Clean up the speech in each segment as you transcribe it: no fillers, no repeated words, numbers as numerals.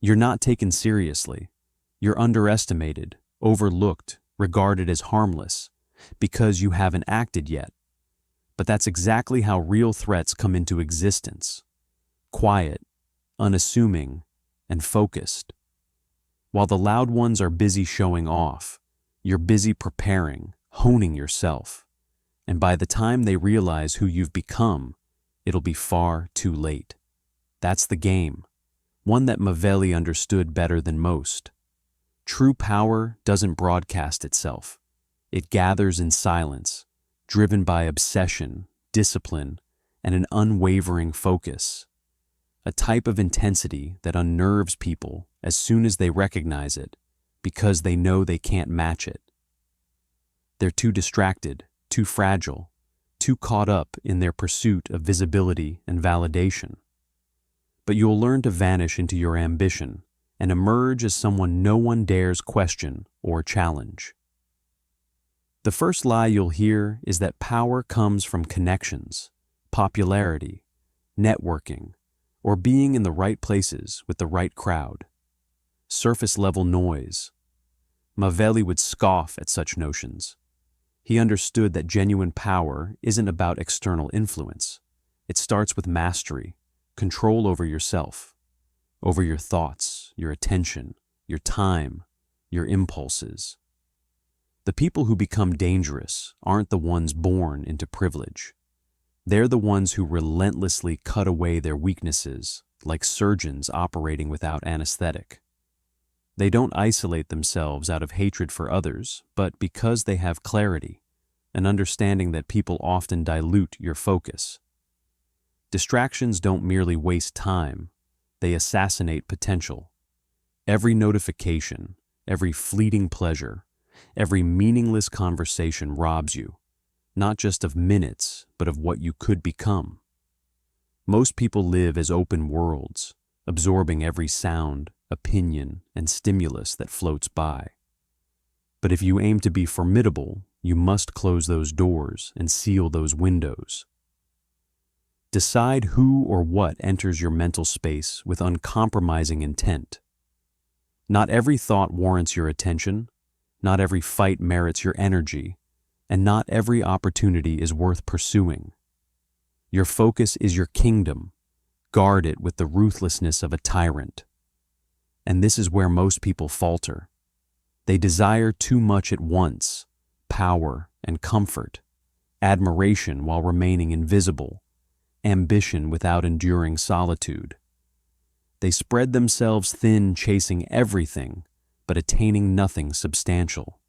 You're not taken seriously. You're underestimated, overlooked, regarded as harmless, because you haven't acted yet. But that's exactly how real threats come into existence. Quiet, unassuming, and focused. While the loud ones are busy showing off, you're busy preparing, honing yourself. And by the time they realize who you've become, it'll be far too late. That's the game, one that Machiavelli understood better than most. True power doesn't broadcast itself. It gathers in silence, driven by obsession, discipline, and an unwavering focus. A type of intensity that unnerves people as soon as they recognize it, because they know they can't match it. They're too distracted, too fragile, too caught up in their pursuit of visibility and validation. But you'll learn to vanish into your ambition and emerge as someone no one dares question or challenge. The first lie you'll hear is that power comes from connections, popularity, networking, or being in the right places with the right crowd. Surface-level noise. Machiavelli would scoff at such notions. He understood that genuine power isn't about external influence. It starts with mastery, control over yourself, over your thoughts, your attention, your time, your impulses. The people who become dangerous aren't the ones born into privilege. They're the ones who relentlessly cut away their weaknesses, like surgeons operating without anesthetic. They don't isolate themselves out of hatred for others, but because they have clarity, an understanding that people often dilute your focus. Distractions don't merely waste time, they assassinate potential. Every notification, every fleeting pleasure, every meaningless conversation robs you, not just of minutes, but of what you could become. Most people live as open worlds, absorbing every sound, opinion, and stimulus that floats by. But if you aim to be formidable, you must close those doors and seal those windows. Decide who or what enters your mental space with uncompromising intent. Not every thought warrants your attention, not every fight merits your energy, and not every opportunity is worth pursuing. Your focus is your kingdom. Guard it with the ruthlessness of a tyrant. And this is where most people falter. They desire too much at once, power and comfort, admiration while remaining invisible, ambition without enduring solitude. They spread themselves thin chasing everything, but attaining nothing substantial.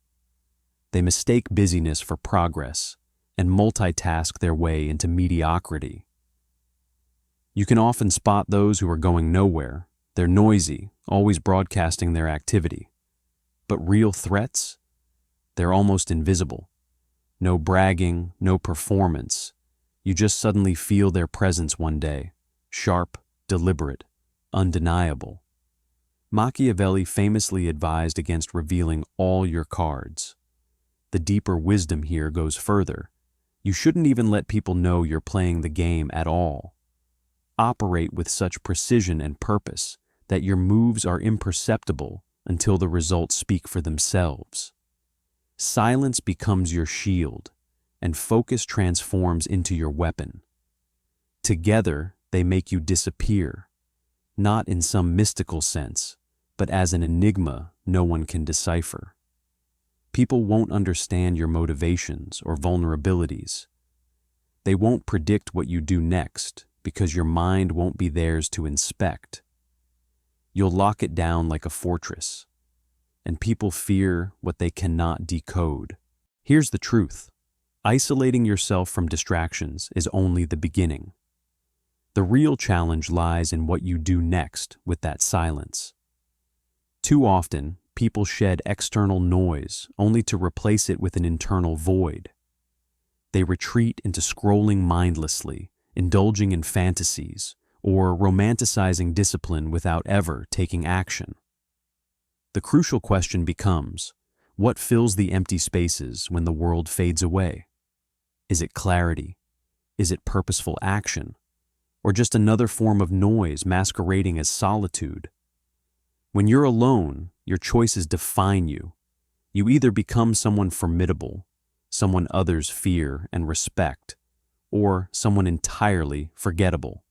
They mistake busyness for progress and multitask their way into mediocrity. You can often spot those who are going nowhere. They're noisy, always broadcasting their activity. But real threats? They're almost invisible. No bragging, no performance. You just suddenly feel their presence one day, sharp, deliberate, undeniable. Machiavelli famously advised against revealing all your cards. The deeper wisdom here goes further. You shouldn't even let people know you're playing the game at all. Operate with such precision and purpose that your moves are imperceptible until the results speak for themselves. Silence becomes your shield, and focus transforms into your weapon. Together, they make you disappear, not in some mystical sense, but as an enigma no one can decipher. People won't understand your motivations or vulnerabilities. They won't predict what you do next because your mind won't be theirs to inspect. You'll lock it down like a fortress, and people fear what they cannot decode. Here's the truth. Isolating yourself from distractions is only the beginning. The real challenge lies in what you do next with that silence. Too often, people shed external noise only to replace it with an internal void. They retreat into scrolling mindlessly, indulging in fantasies, or romanticizing discipline without ever taking action. The crucial question becomes, what fills the empty spaces when the world fades away? Is it clarity? Is it purposeful action? Or just another form of noise masquerading as solitude? When you're alone, your choices define you. You either become someone formidable, someone others fear and respect, or someone entirely forgettable.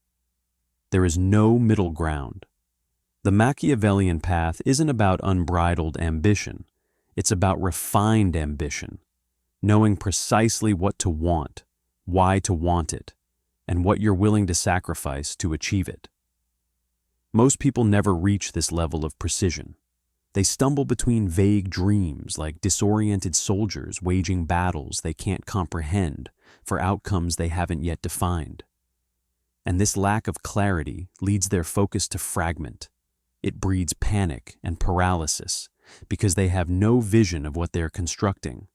There is no middle ground. The Machiavellian path isn't about unbridled ambition. It's about refined ambition, knowing precisely what to want, why to want it, and what you're willing to sacrifice to achieve it. Most people never reach this level of precision. They stumble between vague dreams like disoriented soldiers waging battles they can't comprehend for outcomes they haven't yet defined. And this lack of clarity leads their focus to fragment. It breeds panic and paralysis because they have no vision of what they're constructing.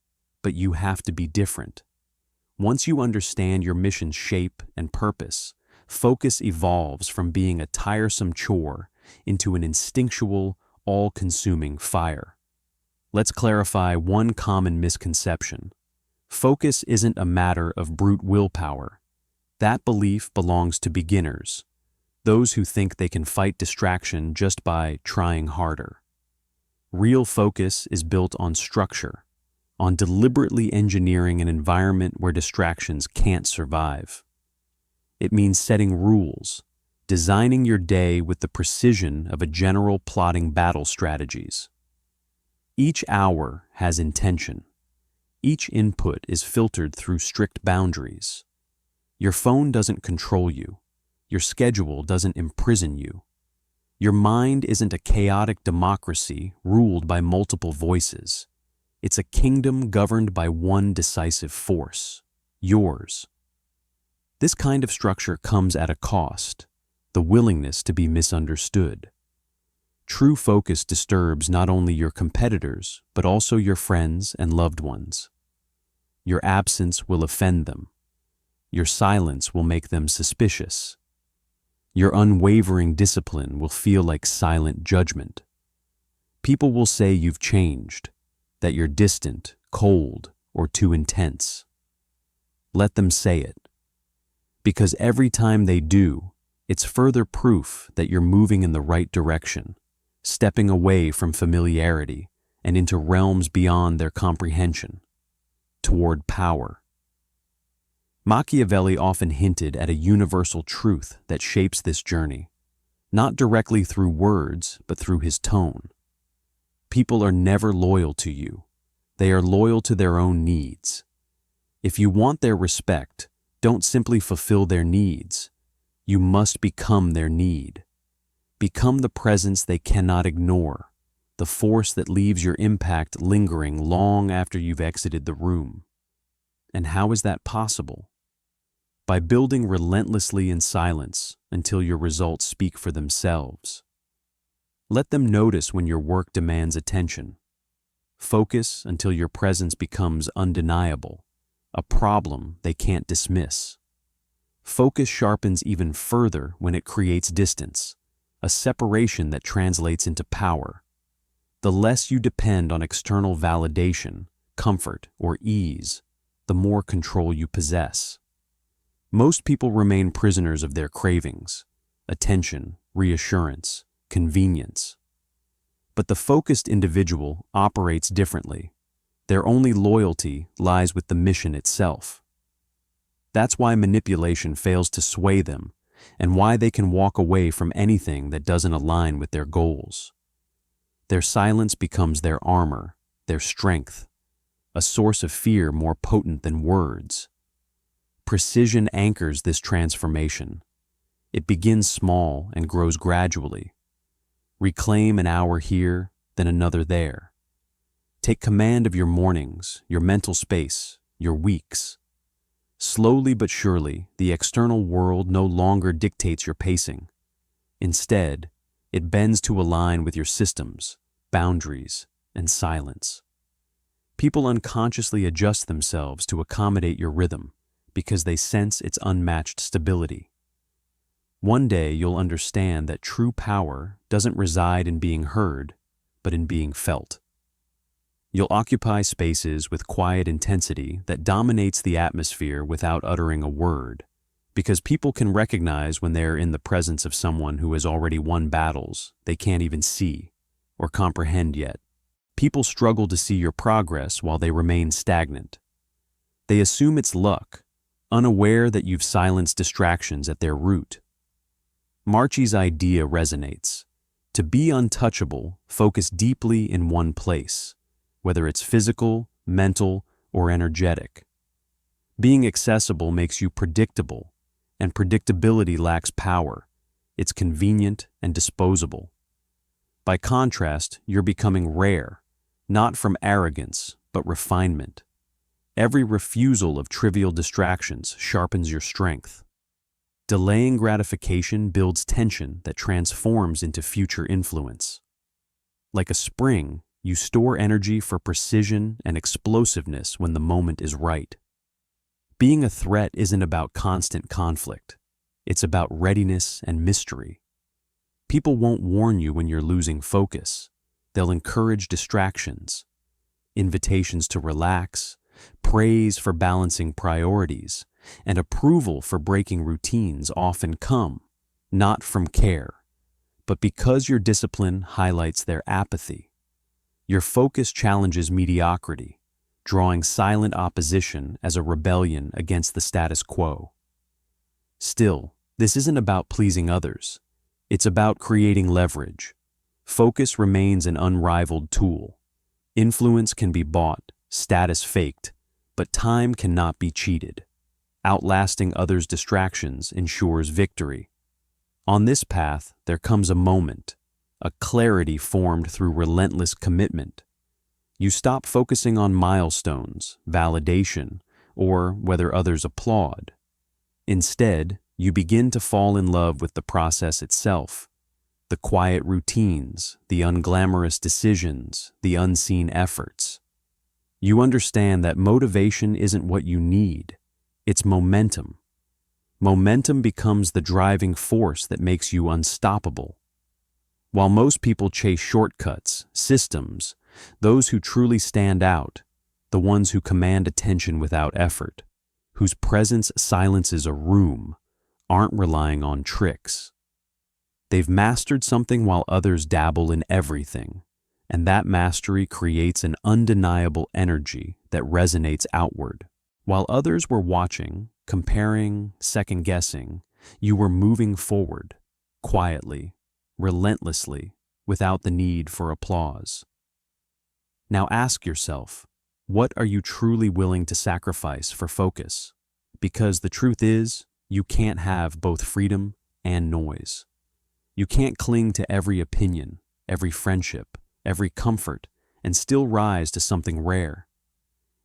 But you have to be different. Once you understand your mission's shape and purpose, focus evolves from being a tiresome chore into an instinctual, all-consuming fire. Let's clarify one common misconception. Focus isn't a matter of brute willpower. That belief belongs to beginners, those who think they can fight distraction just by trying harder. Real focus is built on structure, on deliberately engineering an environment where distractions can't survive. It means setting rules, designing your day with the precision of a general plotting battle strategies. Each hour has intention. Each input is filtered through strict boundaries. Your phone doesn't control you. Your schedule doesn't imprison you. Your mind isn't a chaotic democracy ruled by multiple voices. It's a kingdom governed by one decisive force, yours. This kind of structure comes at a cost, the willingness to be misunderstood. True focus disturbs not only your competitors, but also your friends and loved ones. Your absence will offend them. Your silence will make them suspicious. Your unwavering discipline will feel like silent judgment. People will say you've changed, that you're distant, cold, or too intense. Let them say it. Because every time they do, it's further proof that you're moving in the right direction, stepping away from familiarity and into realms beyond their comprehension, toward power. Machiavelli often hinted at a universal truth that shapes this journey, not directly through words, but through his tone. People are never loyal to you. They are loyal to their own needs. If you want their respect, don't simply fulfill their needs. You must become their need. Become the presence they cannot ignore, the force that leaves your impact lingering long after you've exited the room. And how is that possible? By building relentlessly in silence until your results speak for themselves. Let them notice when your work demands attention. Focus until your presence becomes undeniable, a problem they can't dismiss. Focus sharpens even further when it creates distance, a separation that translates into power. The less you depend on external validation, comfort, or ease, the more control you possess. Most people remain prisoners of their cravings, attention, reassurance, convenience. But the focused individual operates differently. Their only loyalty lies with the mission itself. That's why manipulation fails to sway them, and why they can walk away from anything that doesn't align with their goals. Their silence becomes their armor, their strength, a source of fear more potent than words. Precision anchors this transformation. It begins small and grows gradually. Reclaim an hour here, then another there. Take command of your mornings, your mental space, your weeks. Slowly but surely, the external world no longer dictates your pacing. Instead, it bends to align with your systems, boundaries, and silence. People unconsciously adjust themselves to accommodate your rhythm because they sense its unmatched stability. One day you'll understand that true power doesn't reside in being heard, but in being felt. You'll occupy spaces with quiet intensity that dominates the atmosphere without uttering a word, because people can recognize when they're in the presence of someone who has already won battles they can't even see. or comprehend yet. People struggle to see your progress while they remain stagnant. They assume it's luck, unaware that you've silenced distractions at their root. Marchi's idea resonates. To be untouchable, focus deeply in one place, whether it's physical, mental, or energetic. Being accessible makes you predictable, and predictability lacks power. It's convenient and disposable. By contrast, you're becoming rare, not from arrogance, but refinement. Every refusal of trivial distractions sharpens your strength. Delaying gratification builds tension that transforms into future influence. Like a spring, you store energy for precision and explosiveness when the moment is right. Being a threat isn't about constant conflict. It's about readiness and mystery. People won't warn you when you're losing focus. They'll encourage distractions, invitations to relax, praise for balancing priorities, and approval for breaking routines often come, not from care, but because your discipline highlights their apathy. Your focus challenges mediocrity, drawing silent opposition as a rebellion against the status quo. Still, this isn't about pleasing others. It's about creating leverage. Focus remains an unrivaled tool. Influence can be bought, status faked, but time cannot be cheated. Outlasting others' distractions ensures victory. On this path, there comes a moment, a clarity formed through relentless commitment. You stop focusing on milestones, validation, or whether others applaud. Instead, you begin to fall in love with the process itself, the quiet routines, the unglamorous decisions, the unseen efforts. You understand that motivation isn't what you need, it's momentum. Momentum becomes the driving force that makes you unstoppable. While most people chase shortcuts, systems, those who truly stand out, the ones who command attention without effort, whose presence silences a room, aren't relying on tricks. They've mastered something while others dabble in everything, and that mastery creates an undeniable energy that resonates outward. While others were watching, comparing, second-guessing, you were moving forward, quietly, relentlessly, without the need for applause. Now ask yourself, what are you truly willing to sacrifice for focus? Because the truth is, you can't have both freedom and noise. You can't cling to every opinion, every friendship, every comfort, and still rise to something rare.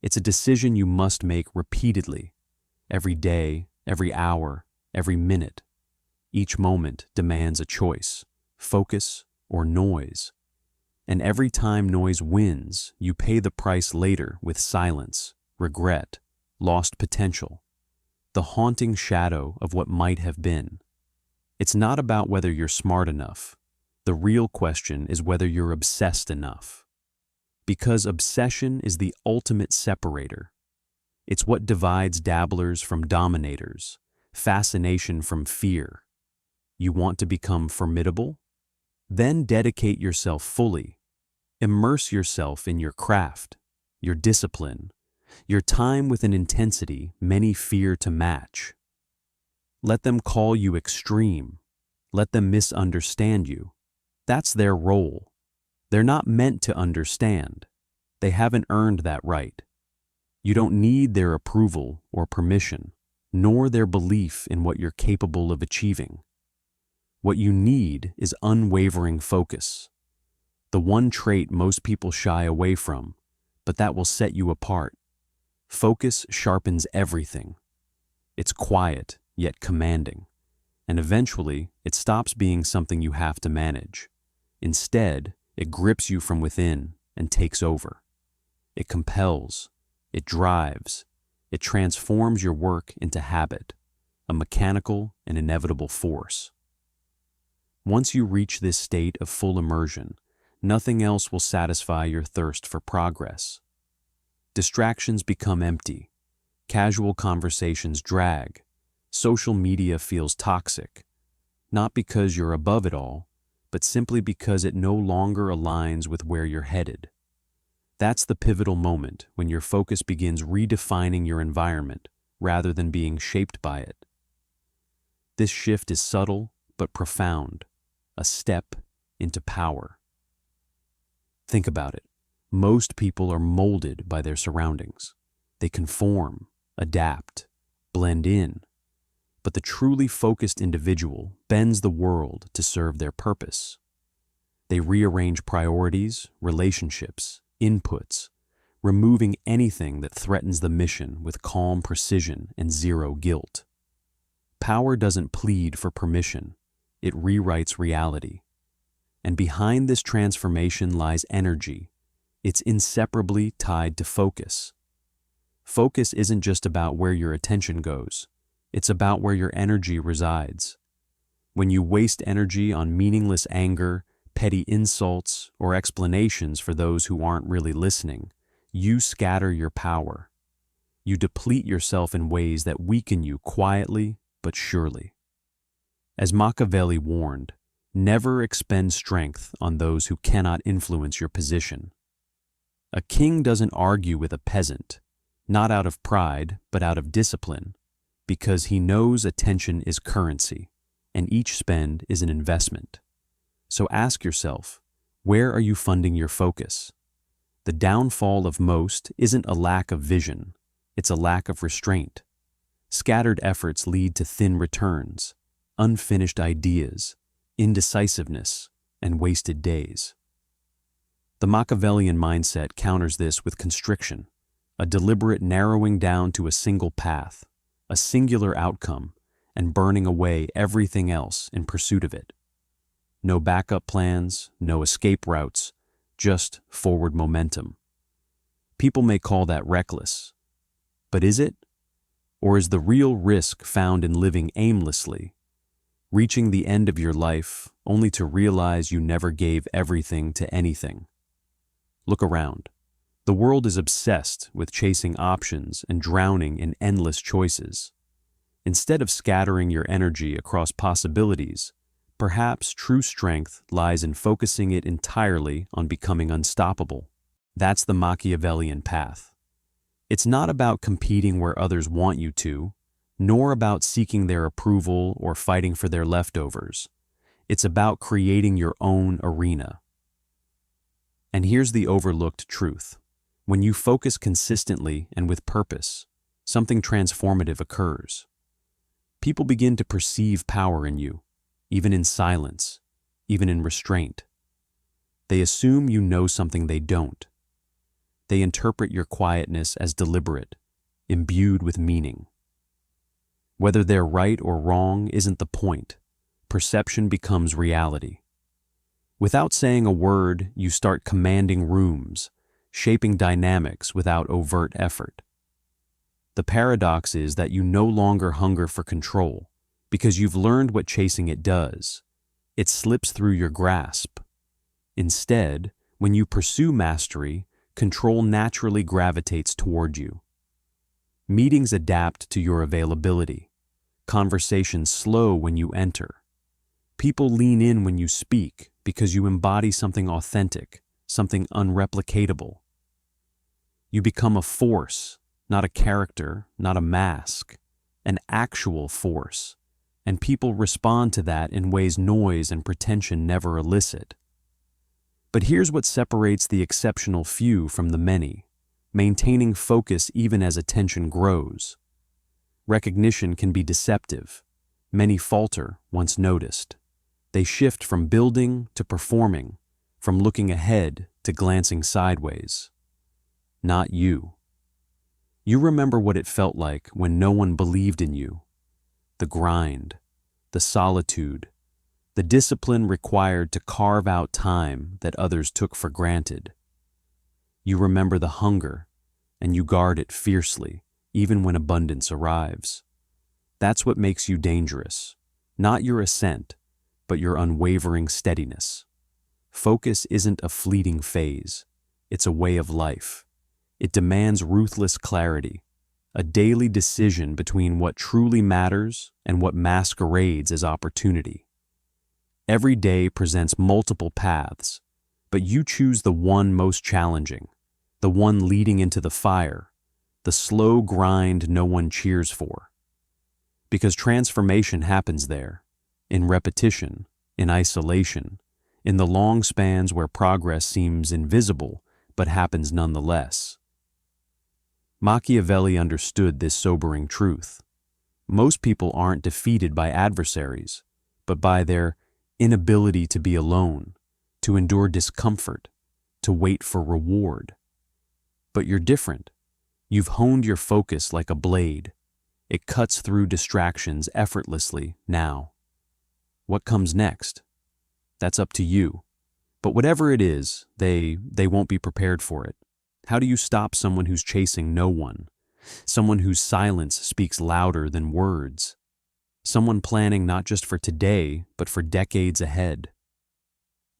It's a decision you must make repeatedly, every day, every hour, every minute. Each moment demands a choice, focus or noise. And every time noise wins, you pay the price later with silence, regret, lost potential, the haunting shadow of what might have been. It's not about whether you're smart enough. The real question is whether you're obsessed enough. Because obsession is the ultimate separator. It's what divides dabblers from dominators, fascination from fear. You want to become formidable? Then dedicate yourself fully. Immerse yourself in your craft, your discipline, your time with an intensity many fear to match. Let them call you extreme. Let them misunderstand you. That's their role. They're not meant to understand. They haven't earned that right. You don't need their approval or permission, nor their belief in what you're capable of achieving. What you need is unwavering focus. The one trait most people shy away from, but that will set you apart. Focus sharpens everything. It's quiet, yet commanding. And eventually, it stops being something you have to manage. Instead, it grips you from within and takes over. It compels, it drives, it transforms your work into habit, a mechanical and inevitable force. Once you reach this state of full immersion, nothing else will satisfy your thirst for progress. Distractions become empty, casual conversations drag, social media feels toxic, not because you're above it all, but simply because it no longer aligns with where you're headed. That's the pivotal moment when your focus begins redefining your environment rather than being shaped by it. This shift is subtle but profound, a step into power. Think about it. Most people are molded by their surroundings. They conform, adapt, blend in. But the truly focused individual bends the world to serve their purpose. They rearrange priorities, relationships, inputs, removing anything that threatens the mission with calm precision and zero guilt. Power doesn't plead for permission, it rewrites reality. And behind this transformation lies energy. It's inseparably tied to focus. Focus isn't just about where your attention goes, it's about where your energy resides. When you waste energy on meaningless anger, petty insults, or explanations for those who aren't really listening, you scatter your power. You deplete yourself in ways that weaken you quietly but surely. As Machiavelli warned, never expend strength on those who cannot influence your position. A king doesn't argue with a peasant, not out of pride but out of discipline, because he knows attention is currency, and each spend is an investment. So ask yourself, where are you funding your focus? The downfall of most isn't a lack of vision, it's a lack of restraint. Scattered efforts lead to thin returns, unfinished ideas, indecisiveness, and wasted days. The Machiavellian mindset counters this with constriction, a deliberate narrowing down to a single path, a singular outcome, and burning away everything else in pursuit of it. No backup plans, no escape routes, just forward momentum. People may call that reckless, but is it? Or is the real risk found in living aimlessly, reaching the end of your life only to realize you never gave everything to anything? Look around. The world is obsessed with chasing options and drowning in endless choices. Instead of scattering your energy across possibilities, perhaps true strength lies in focusing it entirely on becoming unstoppable. That's the Machiavellian path. It's not about competing where others want you to, nor about seeking their approval or fighting for their leftovers. It's about creating your own arena. And here's the overlooked truth. When you focus consistently and with purpose, something transformative occurs. People begin to perceive power in you, even in silence, even in restraint. They assume you know something they don't. They interpret your quietness as deliberate, imbued with meaning. Whether they're right or wrong isn't the point. Perception becomes reality. Without saying a word, you start commanding rooms, shaping dynamics without overt effort. The paradox is that you no longer hunger for control, because you've learned what chasing it does. It slips through your grasp. Instead, when you pursue mastery, control naturally gravitates toward you. Meetings adapt to your availability. Conversations slow when you enter. People lean in when you speak because you embody something authentic, something unreplicatable. You become a force, not a character, not a mask, an actual force, and people respond to that in ways noise and pretension never elicit. But here's what separates the exceptional few from the many, maintaining focus even as attention grows. Recognition can be deceptive. Many falter once noticed. They shift from building to performing, from looking ahead to glancing sideways. Not you. You remember what it felt like when no one believed in you. The grind, the solitude, the discipline required to carve out time that others took for granted. You remember the hunger, and you guard it fiercely, even when abundance arrives. That's what makes you dangerous, not your ascent, but your unwavering steadiness. Focus isn't a fleeting phase, it's a way of life. It demands ruthless clarity, a daily decision between what truly matters and what masquerades as opportunity. Every day presents multiple paths, but you choose the one most challenging, the one leading into the fire, the slow grind no one cheers for. Because transformation happens there, in repetition, in isolation, in the long spans where progress seems invisible but happens nonetheless. Machiavelli understood this sobering truth. Most people aren't defeated by adversaries, but by their inability to be alone, to endure discomfort, to wait for reward. But you're different. You've honed your focus like a blade. It cuts through distractions effortlessly now. What comes next? That's up to you. But whatever it is, they won't be prepared for it. How do you stop someone who's chasing no one? Someone whose silence speaks louder than words? Someone planning not just for today, but for decades ahead?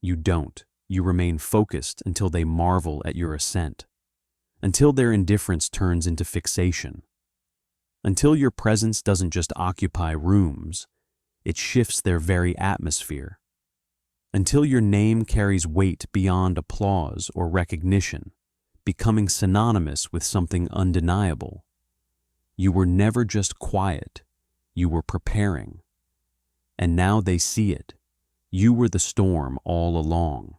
You don't. You remain focused until they marvel at your ascent. Until their indifference turns into fixation. Until your presence doesn't just occupy rooms, it shifts their very atmosphere. Until your name carries weight beyond applause or recognition, becoming synonymous with something undeniable. You were never just quiet, you were preparing. And now they see it. You were the storm all along.